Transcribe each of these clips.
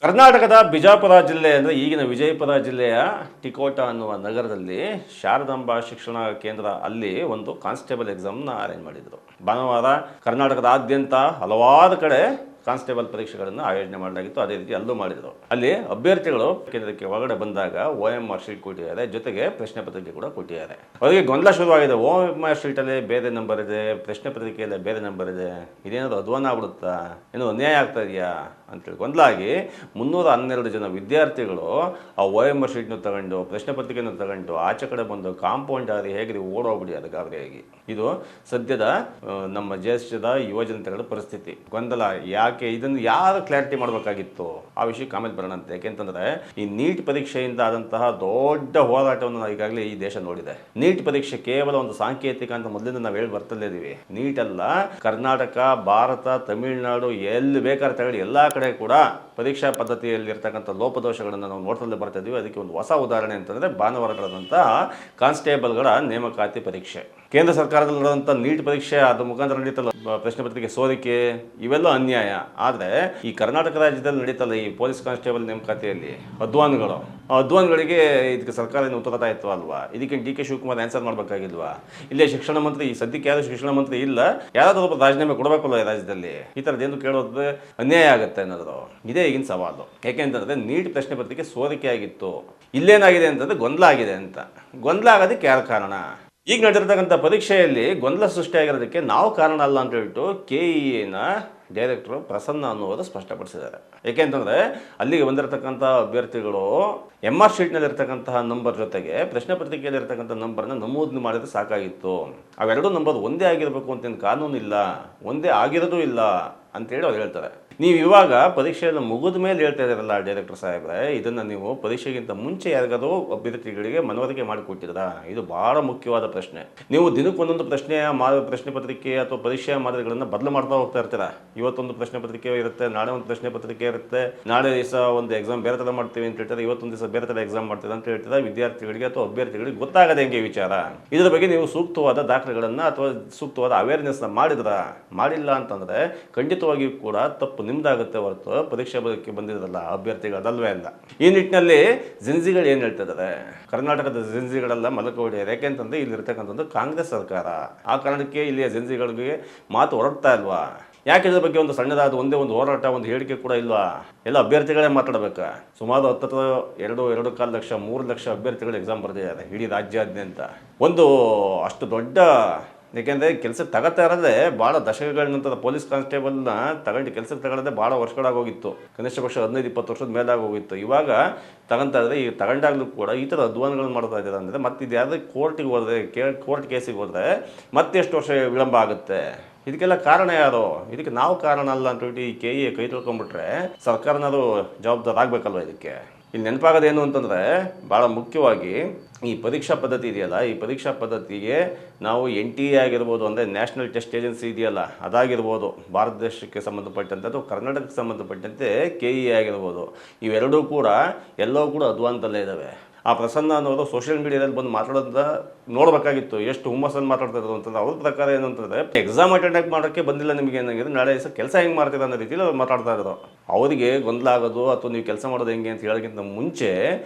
ಕರ್ನಾಟಕದ ಬಿಜಾಪುರ ಜಿಲ್ಲೆ ಅಂದರೆ ಈಗಿನ ವಿಜಯಪುರ ಜಿಲ್ಲೆಯ ಟಿಕೋಟ ಅನ್ನುವ ನಗರದಲ್ಲಿ ಶಾರದಾಂಬಾ ಶಿಕ್ಷಣ ಕೇಂದ್ರ ಅಲ್ಲಿ ಒಂದು ಕಾನ್ಸ್ಟೇಬಲ್ ಎಕ್ಸಾಮ್ನ ಅರೇಂಜ್ ಮಾಡಿದರು. ಭಾನುವಾರ ಕರ್ನಾಟಕದಾದ್ಯಂತ ಹಲವಾರು ಕಡೆ ಕಾನ್ಸ್ಟೇಬಲ್ ಪರೀಕ್ಷೆಗಳನ್ನು ಆಯೋಜನೆ ಮಾಡಲಾಗಿತ್ತು. ಅದೇ ರೀತಿ ಅಲ್ಲೂ ಮಾಡಿದರು. ಅಲ್ಲಿ ಅಭ್ಯರ್ಥಿಗಳು ಕೇಂದ್ರಕ್ಕೆ ಒಳಗಡೆ ಬಂದಾಗ OMR ಶೀಟ್ ಕೊಟ್ಟಿದ್ದಾರೆ, ಜೊತೆಗೆ ಪ್ರಶ್ನೆ ಪತ್ರಿಕೆ ಕೂಡ ಕೊಟ್ಟಿದ್ದಾರೆ. ಅವರಿಗೆ ಗೊಂದಲ ಶುರುವಾಗಿದೆ. OMR ಶೀಟಲ್ಲಿ ಬೇರೆ ನಂಬರ್ ಇದೆ, ಪ್ರಶ್ನೆ ಪತ್ರಿಕೆಯಲ್ಲಿ ಬೇರೆ ನಂಬರ್ ಇದೆ, ಇದೇನಾದ್ರು ಅಧ್ವಾನ ಆಗ್ಬಿಡುತ್ತಾ, ಏನೋ ಅನ್ಯಾಯ ಆಗ್ತಾ ಇದೆಯಾ ಅಂತೇಳಿ ಗೊಂದಲ ಆಗಿ 312 ಜನ ವಿದ್ಯಾರ್ಥಿಗಳು ಆ OMR ಶೀಟ್ನ ತಗೊಂಡು ಪ್ರಶ್ನೆ ಪತ್ರಿಕೆಯನ್ನು ತಗೊಂಡು ಆಚೆ ಕಡೆ ಬಂದು ಕಾಂಪೌಂಡ್ ಆಗಿ ಹೇಗೆ ಓಡೋಗ್ಬಿಡಿ ಗಾಬರಿಯಾಗಿ. ಇದು ಸದ್ಯದ ನಮ್ಮ ದೇಶದ ಯುವಜನತೆಗಳ ಪರಿಸ್ಥಿತಿ. ಗೊಂದಲ ಯಾಕೆ, ಇದನ್ನು ಯಾರು ಕ್ಲಾರಿಟಿ ಮಾಡಬೇಕಾಗಿತ್ತು ಆ ವಿಷಯಕ್ಕೆ ಆಮೇಲೆ ಬರೋಣ ಅಂತ. ಯಾಕೆಂತಂದ್ರೆ ಈ ನೀಟ್ ಪರೀಕ್ಷೆಯಿಂದ ಆದಂತಹ ದೊಡ್ಡ ಹೋರಾಟವನ್ನು ನಾವು ಈಗಾಗಲೇ ಈ ದೇಶ ನೋಡಿದೆ. ನೀಟ್ ಪರೀಕ್ಷೆ ಕೇವಲ ಒಂದು ಸಾಂಕೇತಿಕ ಅಂತ ಮೊದಲಿಂದ ನಾವು ಹೇಳಿ ಬರ್ತಲೇ ಇದೀವಿ. ನೀಟ್ ಅಲ್ಲ, ಕರ್ನಾಟಕ, ಭಾರತ, ತಮಿಳುನಾಡು ಎಲ್ಲಿ ಬೇಕಾದ್ರೆ ತಗೊಳ್ಳಿ, ಎಲ್ಲ ಕಡೆ ಕೂಡ ಪರೀಕ್ಷಾ ಪದ್ಧತಿಯಲ್ಲಿ ಇರ್ತಕ್ಕಂಥ ಲೋಪದೋಷಗಳನ್ನು ನಾವು ನೋಡ್ತಲೇ ಬರ್ತಾ ಇದೀವಿ. ಅದಕ್ಕೆ ಒಂದು ಹೊಸ ಉದಾಹರಣೆ ಅಂತಂದ್ರೆ ಭಾನುವಾರ ನಡೆದಂತಹ ಕಾನ್ಸ್ಟೇಬಲ್ಗಳ ನೇಮಕಾತಿ ಪರೀಕ್ಷೆ. ಕೇಂದ್ರ ಸರ್ಕಾರದಲ್ಲಿ ನಡೆದಂಥ ನೀಟ್ ಪರೀಕ್ಷೆ, ಅದ್ರ ಮುಖಾಂತರ ನಡೀತಲ್ಲ ಪ್ರಶ್ನೆ ಪತ್ರಿಕೆ ಸೋರಿಕೆ, ಇವೆಲ್ಲ ಅನ್ಯಾಯ. ಆದರೆ ಈ ಕರ್ನಾಟಕ ರಾಜ್ಯದಲ್ಲಿ ನಡೀತಲ್ಲ ಈ ಪೊಲೀಸ್ ಕಾನ್ಸ್ಟೇಬಲ್ ನೇಮಕಾತಿಯಲ್ಲಿ ಅಧ್ವಾನ್ಗಳಿಗೆ ಇದಕ್ಕೆ ಸರ್ಕಾರ ಉತ್ತರತಾ ಇತ್ತು ಅಲ್ವಾ? ಇದಕ್ಕೆ DK ಶಿವಕುಮಾರ್ ಆನ್ಸರ್ ಮಾಡಬೇಕಾಗಿಲ್ವಾ? ಇಲ್ಲೇ ಶಿಕ್ಷಣ ಮಂತ್ರಿ, ಈ ಸದ್ಯಕ್ಕೆ ಯಾರು ಶಿಕ್ಷಣ ಮಂತ್ರಿ ಇಲ್ಲ, ಯಾರಾದ್ರೂ ಒಬ್ಬ ರಾಜೀನಾಮೆ ಕೊಡಬೇಕಲ್ಲ ಈ ರಾಜ್ಯದಲ್ಲಿ. ಈ ಥರದ್ದೇನು ಕೇಳೋದು ಅನ್ಯಾಯ ಆಗುತ್ತೆ ಅನ್ನೋದು ಇದೇ ಈಗಿನ ಸವಾಲು. ಯಾಕೆಂತಂದ್ರೆ ನೀಟ್ ಪ್ರಶ್ನೆ ಪತ್ರಿಕೆ ಸೋರಿಕೆ ಆಗಿತ್ತು, ಇಲ್ಲೇನಾಗಿದೆ ಅಂತಂದ್ರೆ ಗೊಂದಲ ಆಗಿದೆ ಅಂತ. ಗೊಂದಲ ಆಗೋದಕ್ಕೆ ಯಾರು ಕಾರಣ? ಈಗ ನಡೆದಿರ್ತಕ್ಕಂಥ ಪರೀಕ್ಷೆಯಲ್ಲಿ ಗೊಂದಲ ಸೃಷ್ಟಿಯಾಗಿರೋದಕ್ಕೆ ನಾವು ಕಾರಣ ಅಲ್ಲ ಅಂತ ಹೇಳ್ಬಿಟ್ಟು KEAನ ಡೈರೆಕ್ಟರ್ ಪ್ರಸನ್ನ ಅನ್ನುವರು ಸ್ಪಷ್ಟಪಡಿಸಿದ್ದಾರೆ. ಏಕೆಂತಂದರೆ ಅಲ್ಲಿಗೆ ಬಂದಿರತಕ್ಕಂಥ ಅಭ್ಯರ್ಥಿಗಳು MR ಶೀಟ್ನಲ್ಲಿ ಇರ್ತಕ್ಕಂತಹ ನಂಬರ್ ಜೊತೆಗೆ ಪ್ರಶ್ನೆ ಪತ್ರಿಕೆಯಲ್ಲಿ ಇರ್ತಕ್ಕಂಥ ನಂಬರ್ನ ನಮೂದು ಮಾಡಿದ್ರೆ ಸಾಕಾಗಿತ್ತು. ಅವೆರಡೂ ನಂಬರ್ ಒಂದೇ ಆಗಿರಬೇಕು ಅಂತೇನು ಕಾನೂನು ಇಲ್ಲ, ಒಂದೇ ಆಗಿರೋದು ಇಲ್ಲ ಅಂತೇಳಿ ಅವ್ರು ಹೇಳ್ತಾರೆ. ನೀವು ಇವಾಗ ಪರೀಕ್ಷೆಯನ್ನು ಮುಗಿದ ಮೇಲೆ ಹೇಳ್ತಾ ಇದ್ದೀರಲ್ಲ ಡೈರೆಕ್ಟರ್ ಸಾಹೇಬ್ರೆ, ಇದನ್ನು ನೀವು ಪರೀಕ್ಷೆಗಿಂತ ಮುಂಚೆ ಯಾರಿಗಾದ್ರೂ ಅಭ್ಯರ್ಥಿಗಳಿಗೆ ಮನವರಿಕೆ ಮಾಡಿಕೊಟ್ಟಿದ್ದೀರಾ? ಇದು ಬಹಳ ಮುಖ್ಯವಾದ ಪ್ರಶ್ನೆ. ನೀವು ದಿನಕ್ಕೊಂದೊಂದು ಪ್ರಶ್ನೆ ಪತ್ರಿಕೆ ಅಥವಾ ಪರೀಕ್ಷೆಯ ಮಾದರಿಗಳನ್ನು ಬದಲು ಮಾಡ್ತಾ ಹೋಗ್ತಾ ಇರ್ತೀರಾ. ಇವತ್ತೊಂದು ಪ್ರಶ್ನೆ ಪತ್ರಿಕೆ ಇರುತ್ತೆ, ನಾಳೆ ಒಂದು ಪ್ರಶ್ನೆ ಪತ್ರಿಕೆ ಇರುತ್ತೆ, ನಾಳೆ ದಿವಸ ಒಂದು ಎಕ್ಸಾಮ್ ಬೇರೆ ಥರ ಮಾಡ್ತೀವಿ ಅಂತ ಹೇಳ್ತಾರೆ, ಇವತ್ತೊಂದು ದಿವಸ ಬೇರೆ ಥರ ಎಕ್ಸಾಮ್ ಮಾಡ್ತೀವಿ ಅಂತ ಹೇಳ್ತಾರೆ. ವಿದ್ಯಾರ್ಥಿಗಳಿಗೆ ಅಥವಾ ಅಭ್ಯರ್ಥಿಗಳಿಗೆ ಗೊತ್ತಾಗದೆ ಹೆಂಗೆ ವಿಚಾರ? ಇದರ ಬಗ್ಗೆ ನೀವು ಸೂಕ್ತವಾದ ದಾಖಲೆಗಳನ್ನು ಅಥವಾ ಸೂಕ್ತವಾದ ಅವೇರ್ನೆಸ್ನ ಮಾಡಿಲ್ಲ ಅಂತಂದರೆ ಖಂಡಿತವಾಗಿಯೂ ಕೂಡ ತಪ್ಪು ನಿಮ್ದಾಗುತ್ತೆ ಹೊರತು ಪರೀಕ್ಷೆ ಬರೋಕ್ಕೆ ಬಂದಿರೋದಲ್ಲ ಅಭ್ಯರ್ಥಿಗಳದಲ್ವೇ ಅಲ್ಲ. ಈ ನಿಟ್ಟಿನಲ್ಲಿ ಜಿನ್ಸಿಗಳು ಏನು ಹೇಳ್ತಿದ್ದಾರೆ, ಕರ್ನಾಟಕದ ಜಿನ್ಸಿಗಳೆಲ್ಲ ಮಲಕ ಹೊಡೆಯೋದು. ಯಾಕೆಂತಂದ್ರೆ ಇಲ್ಲಿ ಇರ್ತಕ್ಕಂಥದ್ದು ಕಾಂಗ್ರೆಸ್ ಸರ್ಕಾರ. ಆ ಕಾರಣಕ್ಕೆ ಇಲ್ಲಿಯ ಜಿನ್ಸಿಗಳಿಗೆ ಮಾತು ಹೊರಡ್ತಾ ಇಲ್ವಾ? ಯಾಕೆ ಇದ್ರ ಬಗ್ಗೆ ಒಂದು ಸಣ್ಣದಾದ ಒಂದೇ ಒಂದು ಹೋರಾಟ, ಒಂದು ಹೇಳಿಕೆ ಕೂಡ ಇಲ್ವಾ? ಎಲ್ಲ ಅಭ್ಯರ್ಥಿಗಳೇ ಮಾತಾಡಬೇಕಾ? ಸುಮಾರು 2.25 ಲಕ್ಷ 3 ಲಕ್ಷ ಅಭ್ಯರ್ಥಿಗಳು ಎಕ್ಸಾಮ್ ಬರೆದಿದ್ದಾರೆ ಇಡೀ ರಾಜ್ಯಾದ್ಯಂತ. ಒಂದು ಅಷ್ಟು ದೊಡ್ಡ, ಏಕೆಂದರೆ ಕೆಲಸಕ್ಕೆ ತಗೋತಾ ಇರೋದೇ ಭಾಳ ದಶಕಗಳ ನಂತರ ಪೊಲೀಸ್ ಕಾನ್ಸ್ಟೇಬಲ್ನ ಕೆಲಸಕ್ಕೆ ತಗೊಳ್ಳೋದೇ ಭಾಳ ವರ್ಷಗಳಾಗೋಗಿತ್ತು. ಕನಿಷ್ಠ ಪಕ್ಷ 15-20 ವರ್ಷದ ಮೇಲಾಗೋಗಿತ್ತು. ಇವಾಗ ತಗೊಂತಾ ಇದ್ರೆ, ಈ ತಗೊಂಡಾಗಲೂ ಕೂಡ ಈ ಥರ ಅಧ್ವಾನಗಳನ್ನು ಮಾಡ್ತಾ ಇದ್ದಾರೆ ಅಂದರೆ ಮತ್ತೆ ಇದು ಯಾವುದೇ ಕೋರ್ಟಿಗೆ ಹೋದರೆ, ಕೋರ್ಟ್ ಕೇಸಿಗೆ ಹೋದರೆ ಮತ್ತೆ ಎಷ್ಟು ವರ್ಷ ವಿಳಂಬ ಆಗುತ್ತೆ? ಇದಕ್ಕೆಲ್ಲ ಕಾರಣ ಯಾರು? ಇದಕ್ಕೆ ನಾವು ಕಾರಣ ಅಲ್ಲ ಅಂತೇಳಿ ಈ KEA ಕೈ ತೊಳ್ಕೊಂಡ್ಬಿಟ್ರೆ ಸರ್ಕಾರನಾದ್ರು ಜವಾಬ್ದಾರ ಆಗಬೇಕಲ್ವ ಇದಕ್ಕೆ? ಇಲ್ಲಿ ನೆನಪಾಗೋದೇನು ಅಂತಂದರೆ ಭಾಳ ಮುಖ್ಯವಾಗಿ ಈ ಪರೀಕ್ಷಾ ಪದ್ಧತಿ ಇದೆಯಲ್ಲ, ಈ ಪರೀಕ್ಷಾ ಪದ್ಧತಿಗೆ ನಾವು NTA ಆಗಿರ್ಬೋದು, ಅಂದರೆ ನ್ಯಾಷನಲ್ ಟೆಸ್ಟ್ ಏಜೆನ್ಸಿ ಇದೆಯಲ್ಲ ಅದಾಗಿರ್ಬೋದು, ಭಾರತ ದೇಶಕ್ಕೆ ಸಂಬಂಧಪಟ್ಟಂತೆ ಅಥವಾ ಕರ್ನಾಟಕಕ್ಕೆ ಸಂಬಂಧಪಟ್ಟಂತೆ KEA ಆಗಿರ್ಬೋದು, ಇವೆರಡೂ ಕೂಡ ಎಲ್ಲವೂ ಕೂಡ ಅಧ್ವಾನದಲ್ಲೇ ಇದ್ದಾವೆ. ಆ ಪ್ರಸನ್ನ ಅನ್ನೋದು ಸೋಷಿಯಲ್ ಮೀಡಿಯಾದಲ್ಲಿ ಬಂದು ಮಾತಾಡೋದನ್ನ ನೋಡಬೇಕಾಗಿತ್ತು, ಎಷ್ಟು ಹುಮ್ಮಸ್ಸನ್ನು ಮಾತಾಡ್ತಾ ಇರೋದು ಅಂತಂದ್ರೆ. ಅವ್ರ ಪ್ರಕಾರ ಏನು ಅಂತಂದರೆ, ಎಕ್ಸಾಮ್ ಅಟೆಂಡ್ ಮಾಡೋಕ್ಕೆ ಬಂದಿಲ್ಲ ನಿಮಗೆ ಏನಾಗಿದೆ, ನಾಳೆ ದಿವಸ ಕೆಲಸ ಹೆಂಗೆ ಮಾಡ್ತೀರ ಅನ್ನೋ ರೀತಿಯಲ್ಲಿ ಅವ್ರು ಮಾತಾಡ್ತಾ ಇರೋದು. ಅವರಿಗೆ ಗೊಂದಲ ಆಗೋದು ಅಥವಾ ನೀವು ಕೆಲಸ ಮಾಡೋದು ಹೆಂಗೆ ಅಂತ ಹೇಳೋಕ್ಕಿಂತ ಮುಂಚೆ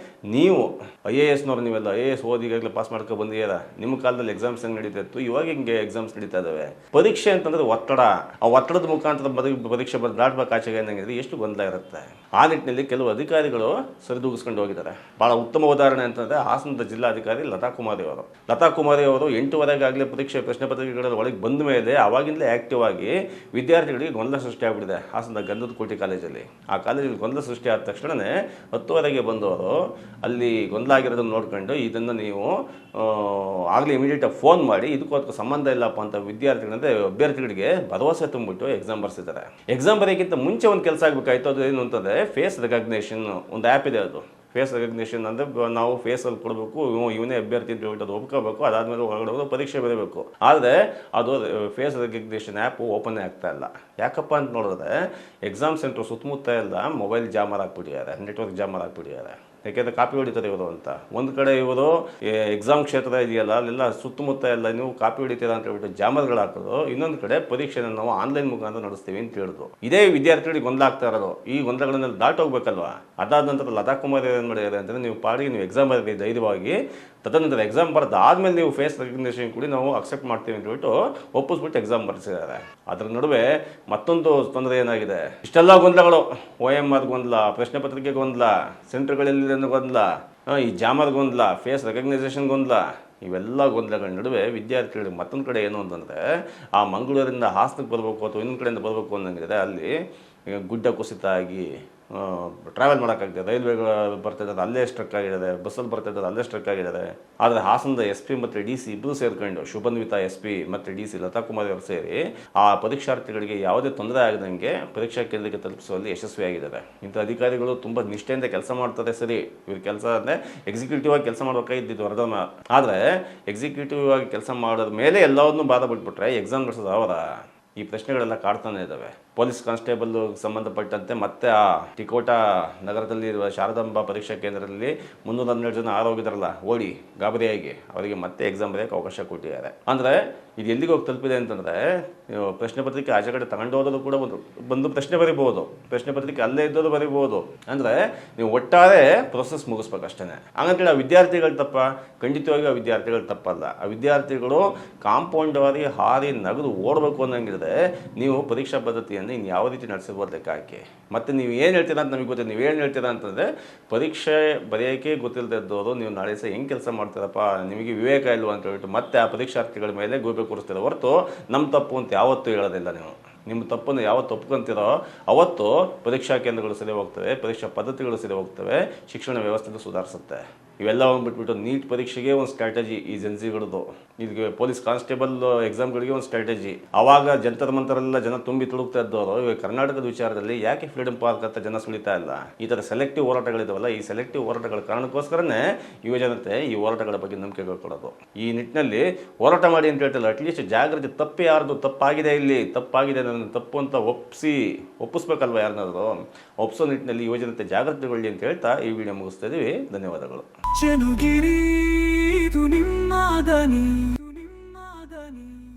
ನೀವು IASನವ್ರು, ನೀವೆಲ್ಲ IAS ಓದಿಗಾಗಲೇ ಪಾಸ್ ಮಾಡ್ಕೊ ಬಂದಿದ್ದೀರಾ. ನಿಮ್ಮ ಕಾಲದಲ್ಲಿ ಎಕ್ಸಾಮ್ಸ್ ಹೆಂಗೆ ನಡೀತಾ ಇತ್ತು, ಇವಾಗ ಹಿಂಗೆ ಎಕ್ಸಾಮ್ಸ್ ನಡೀತಾ ಇದ್ದಾವೆ. ಪರೀಕ್ಷೆ ಅಂತಂದರೆ ಒತ್ತಡ, ಆ ಒತ್ತಡದ ಮುಖಾಂತರ ಪರೀಕ್ಷೆ ದಾಟಬೇಕು ಆಚೆಗೆ ಏನಾಗಿದೆ, ಎಷ್ಟು ಗೊಂದಲ ಇರುತ್ತೆ. ಆ ನಿಟ್ಟಿನಲ್ಲಿ ಕೆಲವು ಅಧಿಕಾರಿಗಳು ಸರಿದೂಗಿಸ್ಕೊಂಡು ಹೋಗಿದ್ದಾರೆ. ಭಾಳ ಉತ್ತಮ ಉದಾಹರಣೆ ಅಂತಂದರೆ ಹಾಸನದ ಜಿಲ್ಲಾಧಿಕಾರಿ ಲತಾ ಕುಮಾರಿ ಅವರು 8:15 ಪರೀಕ್ಷೆ ಪ್ರಶ್ನೆ ಪತ್ರಿಕೆಗಳಲ್ಲಿ ಒಳಗೆ ಬಂದ ಮೇಲೆ ಆವಾಗಿಂದಲೇ ಆ್ಯಕ್ಟಿವ್ ಆಗಿ ವಿದ್ಯಾರ್ಥಿಗಳಿಗೆ ಗೊಂದಲ ಸೃಷ್ಟಿ ಆಗಿಬಿಟ್ಟಿದೆ. ಹಾಸನದ ಗಂಧದ ಕೋಟೆ ಕಾಲೇಜಲ್ಲಿ, ಆ ಕಾಲೇಜಲ್ಲಿ ಗೊಂದಲ ಸೃಷ್ಟಿ ಆದ ತಕ್ಷಣವೇ 10:00 ಬಂದವರು ಅಲ್ಲಿ ಗೊಂದಲ ಆಗಿರೋದನ್ನು ನೋಡ್ಕೊಂಡು ಇದನ್ನು ನೀವು ಆಗಲೇ ಇಮಿಡಿಯೇಟಾಗಿ ಫೋನ್ ಮಾಡಿ ಇದಕ್ಕೂ ಅದಕ್ಕೆ ಸಂಬಂಧ ಇಲ್ಲಪ್ಪ ಅಂತ ಅಭ್ಯರ್ಥಿಗಳಿಗೆ ಭರವಸೆ ತುಂಬಿಟ್ಟು ಎಕ್ಸಾಮ್ ಬರ್ಸಿದ್ದಾರೆ. ಎಕ್ಸಾಮ್ ಬರೋಕ್ಕಿಂತ ಮುಂಚೆ ಒಂದು ಕೆಲಸ ಆಗಬೇಕಾಯ್ತು. ಅದು ಏನು ಅಂತಂದರೆ ಫೇಸ್ ರೆಕಗ್ನೇಷನ್ ಒಂದು ಆ್ಯಪ್ ಇದೆ. ಅದು ಫೇಸ್ ರೆಕಗ್ನೇಷನ್ ಅಂದರೆ ನಾವು ಫೇಸಲ್ಲಿ ಕೊಡಬೇಕು, ಇವನೇ ಅಭ್ಯರ್ಥಿ ಅಂತ ಹೇಳ್ಬಿಟ್ಟು ಅದು ಒಪ್ಕೋಬೇಕು. ಅದಾದಮೇಲೆ ಹೊರಗಡೆ ಪರೀಕ್ಷೆ ಬರೀಬೇಕು. ಆದರೆ ಅದು ಫೇಸ್ ರೆಕಗ್ನೇಷನ್ ಆ್ಯಪ್ ಓಪನ್ನೇ ಆಗ್ತಾ ಇಲ್ಲ. ಯಾಕಪ್ಪ ಅಂತ ನೋಡಿದ್ರೆ ಎಕ್ಸಾಮ್ ಸೆಂಟ್ರ್ ಸುತ್ತಮುತ್ತ ಎಲ್ಲ ಮೊಬೈಲ್ ಜಾಮರ್ ಆಗ್ಬಿಟ್ಟಿದ್ದಾರೆ, ನೆಟ್ವರ್ಕ್ ಜಾಮರ್ ಆಗ್ಬಿಟ್ಟಿದ್ದಾರೆ. ಯಾಕೆಂದರೆ ಕಾಪಿ ಹೊಡಿತಾರೆ ಇವರು ಅಂತ. ಒಂದು ಕಡೆ ಇವರು ಎಕ್ಸಾಮ್ ಕ್ಷೇತ್ರ ಇದೆಯಲ್ಲ, ಅಲ್ಲೆಲ್ಲ ಸುತ್ತಮುತ್ತ ಎಲ್ಲ ನೀವು ಕಾಪಿ ಹೊಡಿತೀರಾ ಅಂತ ಹೇಳ್ಬಿಟ್ಟು ಜಾಮರ್ಗಳು ಹಾಕೋದು, ಇನ್ನೊಂದು ಕಡೆ ಪರೀಕ್ಷೆನ ನಾವು ಆನ್ಲೈನ್ ಮುಖಾಂತರ ನಡೆಸ್ತೀವಿ ಅಂತ ಹೇಳಿದ್ರು. ಇದೇ ವಿದ್ಯಾರ್ಥಿಗಳಿಗೆ ಗೊಂದಲ ಆಗ್ತಾ ಇರೋದು. ಈ ಗೊಂದಲಗಳನ್ನೆಲ್ಲ ದಾಟೋಗ್ಬೇಕಲ್ವಾ. ಅದಾದ ನಂತರ ಲತಾ ಕುಮಾರ್ ಏನು ಮಾಡಿದ್ದಾರೆ ಅಂತಂದರೆ, ನೀವು ಪಾಡಿಗೆ ನೀವು ಎಕ್ಸಾಮ್ ಬರೀರಿ ಧೈರ್ಯವಾಗಿ, ತದನಂತರ ಎಕ್ಸಾಮ್ ಬರೆದಾದ್ಮೇಲೆ ನೀವು ಫೇಸ್ ರೆಕಗ್ನಿಷನ್ ಕೂಡ ನಾವು ಅಕ್ಸೆಪ್ಟ್ ಮಾಡ್ತೀವಿ ಅಂತ ಹೇಳ್ಬಿಟ್ಟು ಒಪ್ಪಿಸ್ಬಿಟ್ಟು ಎಕ್ಸಾಮ್ ಬರೆಸಿದ್ದಾರೆ. ಅದರ ನಡುವೆ ಮತ್ತೊಂದು ತೊಂದರೆ ಏನಾಗಿದೆ, ಇಷ್ಟೆಲ್ಲ ಗೊಂದಲಗಳು, OMR ಗೊಂದಲ, ಪ್ರಶ್ನೆ ಪತ್ರಿಕೆ ಗೊಂದಲ, ಸೆಂಟರ್ಗಳಲ್ಲಿ ಗೊಂದಲ, ಈ ಜಾಮರ್ ಗೊಂದಲ, ಫೇಸ್ ರೆಕಗ್ನೈಸೇಷನ್ ಗೊಂದಲ, ಇವೆಲ್ಲ ಗೊಂದಲಗಳ ನಡುವೆ ವಿದ್ಯಾರ್ಥಿಗಳಿಗೆ ಮತ್ತೊಂದು ಕಡೆ ಏನು ಅಂತಂದರೆ, ಆ ಮಂಗಳೂರಿಂದ ಹಾಸನಕ್ಕೆ ಬರಬೇಕು ಅಥವಾ ಇನ್ನೊಂದು ಕಡೆಯಿಂದ ಬರಬೇಕು ಅನ್ನಂಗಿದೆ, ಅಲ್ಲಿ ಗುಡ್ಡ ಕುಸಿತ ಆಗಿ ಟ್ರಾವೆಲ್ ಮಾಡೋಕ್ಕಾಗ್ತದೆ. ರೈಲ್ವೆಗಳು ಬರ್ತಿದ್ದಾರೆ, ಅಲ್ಲೇ ಸ್ಟ್ರಕ್ ಆಗಿದ್ದಾರೆ, ಬಸ್ಸಲ್ಲಿ ಬರ್ತಿದ್ದಾರೆ, ಅಲ್ಲೇ ಸ್ಟ್ರಕ್ ಆಗಿದ್ದಾರೆ. ಆದರೆ ಹಾಸನದ SP ಮತ್ತು DC ಇಬ್ಬರು ಸೇರ್ಕೊಂಡು, ಶುಭನ್ವಿತಾ SP ಮತ್ತು DC ಲತಾ ಕುಮಾರ್ ಅವರು ಸೇರಿ ಆ ಪರೀಕ್ಷಾರ್ಥಿಗಳಿಗೆ ಯಾವುದೇ ತೊಂದರೆ ಆಗದಂಗೆ ಪರೀಕ್ಷಾ ಕೇಂದ್ರಕ್ಕೆ ತಲುಪಿಸುವಲ್ಲಿ ಯಶಸ್ವಿಯಾಗಿದ್ದಾರೆ. ಇಂಥ ಅಧಿಕಾರಿಗಳು ತುಂಬ ನಿಷ್ಠೆಯಿಂದ ಕೆಲಸ ಮಾಡ್ತಾರೆ. ಸರಿ, ಇವ್ರ ಕೆಲಸ ಅಂದರೆ ಎಕ್ಸಿಕ್ಯೂಟಿವ್ ಆಗಿ ಕೆಲಸ ಮಾಡಬೇಕಾಗಿದ್ದು ವರದಾನ. ಆದರೆ ಎಕ್ಸಿಕ್ಯೂಟಿವ್ ಆಗಿ ಕೆಲಸ ಮಾಡೋದ ಮೇಲೆ ಎಲ್ಲವನ್ನೂ ಬಾಧ ಬಿಟ್ಬಿಟ್ರೆ ಎಕ್ಸಾಮ್ ನಡೆಸೋದು ಅವರ. ಈ ಪ್ರಶ್ನೆಗಳೆಲ್ಲ ಕಾಡ್ತಾನೆ ಇದ್ದಾವೆ. ಪೊಲೀಸ್ ಕಾನ್ಸ್ಟೇಬಲ್ ಸಂಬಂಧಪಟ್ಟಂತೆ ಮತ್ತೆ ಆ ಟಿಕೋಟಾ ನಗರದಲ್ಲಿರುವ ಶಾರದಾಂಬಾ ಪರೀಕ್ಷಾ ಕೇಂದ್ರದಲ್ಲಿ 312 ಜನ ಆರೋಗಿದಾರಲ್ಲ ಓಡಿ ಗಾಬರಿಯಾಗಿ, ಅವರಿಗೆ ಮತ್ತೆ ಎಕ್ಸಾಮ್ ಬರೆಯೋಕ್ಕೆ ಅವಕಾಶ ಕೊಟ್ಟಿದ್ದಾರೆ. ಅಂದರೆ ಇದು ಎಲ್ಲಿಗೆ ಹೋಗಿ ತಲುಪಿದೆ ಅಂತಂದರೆ, ಪ್ರಶ್ನೆ ಪತ್ರಿಕೆ ಆಚೆ ಕಡೆ ತಗೊಂಡೋದ್ರು ಕೂಡ ಬಂದು ಪ್ರಶ್ನೆ ಬರಿಬೋದು, ಪ್ರಶ್ನೆ ಪತ್ರಿಕೆ ಅಲ್ಲೇ ಇದ್ದೋದು ಬರಿಬೋದು. ಅಂದರೆ ನೀವು ಒಟ್ಟಾರೆ ಪ್ರೊಸೆಸ್ ಮುಗಿಸ್ಬೇಕು ಅಷ್ಟೇ. ಹಂಗಂತೇಳಿ ಆ ವಿದ್ಯಾರ್ಥಿಗಳು ತಪ್ಪ? ಖಂಡಿತವಾಗಿ ಆ ವಿದ್ಯಾರ್ಥಿಗಳು ತಪ್ಪಲ್ಲ. ಆ ವಿದ್ಯಾರ್ಥಿಗಳು ಕಾಂಪೌಂಡ್ ಹಾರಿ ನಗದು ಓಡಬೇಕು ಅನ್ನಂಗಿದ್ರೆ ನೀವು ಪರೀಕ್ಷಾ ಪದ್ಧತಿಯನ್ನು ಇನ್ನು ಯಾವ ರೀತಿ ನಡೆಸಿರ್ಬೋದು ಲೆಕ್ಕ ಹಾಕಿ. ಮತ್ತು ನೀವು ಏನು ಹೇಳ್ತೀರಾ ಅಂತ ನಮಗೆ ಗೊತ್ತಿಲ್ಲ. ನೀವೇನು ಹೇಳ್ತೀರಾ ಅಂತಂದರೆ, ಪರೀಕ್ಷೆ ಬರೆಯೋಕ್ಕೆ ಗೊತ್ತಿಲ್ಲದೆ ಇದ್ದವರು ನೀವು ನಾಳೆ ಸಹ ಹೆಂಗೆ ಕೆಲಸ ಮಾಡ್ತೀರಪ್ಪ, ನಿಮಗೆ ವಿವೇಕ ಇಲ್ವ ಅಂತ ಹೇಳ್ಬಿಟ್ಟು ಮತ್ತೆ ಆ ಪರೀಕ್ಷಾರ್ಥಿಗಳ ಮೇಲೆ ಗೋಬೆ ಕೂರಿಸ್ತೀರ ಹೊರತು ನಮ್ಮ ತಪ್ಪು ಅಂತ ಯಾವತ್ತೂ ಹೇಳೋದಿಲ್ಲ. ನೀವು ನಿಮ್ಮ ತಪ್ಪನ್ನು ಯಾವತ್ತು ಒಪ್ಕೊಂತೀರೋ ಅವತ್ತು ಪರೀಕ್ಷಾ ಕೇಂದ್ರಗಳು ಸರಿ ಹೋಗ್ತವೆ, ಪರೀಕ್ಷಾ ಪದ್ಧತಿಗಳು ಸರಿ ಹೋಗ್ತವೆ, ಶಿಕ್ಷಣ ವ್ಯವಸ್ಥೆಗೂ ಸುಧಾರಿಸುತ್ತೆ. ಇವೆಲ್ಲ ಬಿಟ್ಬಿಟ್ಟು ನೀಟ್ ಪರೀಕ್ಷೆಗೆ ಒಂದು ಸ್ಟ್ರಾಟಜಿ, ಈ ಜನ್ಸಿಗಳದ್ದು, ಇದಕ್ಕೆ ಪೊಲೀಸ್ ಕಾನ್ಸ್ಟೇಬಲ್ ಎಕ್ಸಾಮ್ಗಳಿಗೆ ಒಂದು ಸ್ಟ್ರಾಟಜಿ. ಆವಾಗ ಜಂತರ್ ಮಂತರೆಲ್ಲ ಜನ ತುಂಬಿ ತುಳುಕ್ತಾ ಇದ್ದವರು ಇವಾಗ ಕರ್ನಾಟಕದ ವಿಚಾರದಲ್ಲಿ ಯಾಕೆ ಫ್ರೀಡಮ್ ಪಾರ್ಕ್ ಅಂತ ಜನ ಸುಳಿತಾ ಇಲ್ಲ? ಈ ಥರ ಸೆಲೆಕ್ಟಿವ್ ಹೋರಾಟಗಳಿದಾವಲ್ಲ, ಈ ಸೆಲೆಕ್ಟಿವ್ ಹೋರಾಟಗಳ ಕಾರಣಕ್ಕೋಸ್ಕರನೇ ಯುವಜನತೆ ಈ ಹೋರಾಟಗಳ ಬಗ್ಗೆ ನಂಬಿಕೆಗಳು ಕೊಡೋದು. ಈ ನಿಟ್ಟಿನಲ್ಲಿ ಹೋರಾಟ ಮಾಡಿ ಅಂತ ಹೇಳ್ತಿಲ್ಲ, ಅಟ್ಲೀಸ್ಟ್ ಜಾಗೃತಿ. ತಪ್ಪು ಯಾರ್ದು ತಪ್ಪಾಗಿದೆ, ಇಲ್ಲಿ ತಪ್ಪಾಗಿದೆ, ನನ್ನ ತಪ್ಪು ಅಂತ ಒಪ್ಪಿಸ್ಬೇಕಲ್ವ ಯಾರನ್ನಾದ್ರು. ಒಪ್ಪಿಸೋ ನಿಟ್ಟಿನಲ್ಲಿ ಯುವಜನತೆ ಜಾಗೃತಿಗೊಳ್ಳಿ ಅಂತ ಹೇಳ್ತಾ ಈ ವಿಡಿಯೋ ಮುಗಿಸ್ತಾ ಇದೀವಿ. ಧನ್ಯವಾದಗಳು. ಚೆನುಗಿರಿ ಇದು ನಿಮ್ಮ ದನಿ.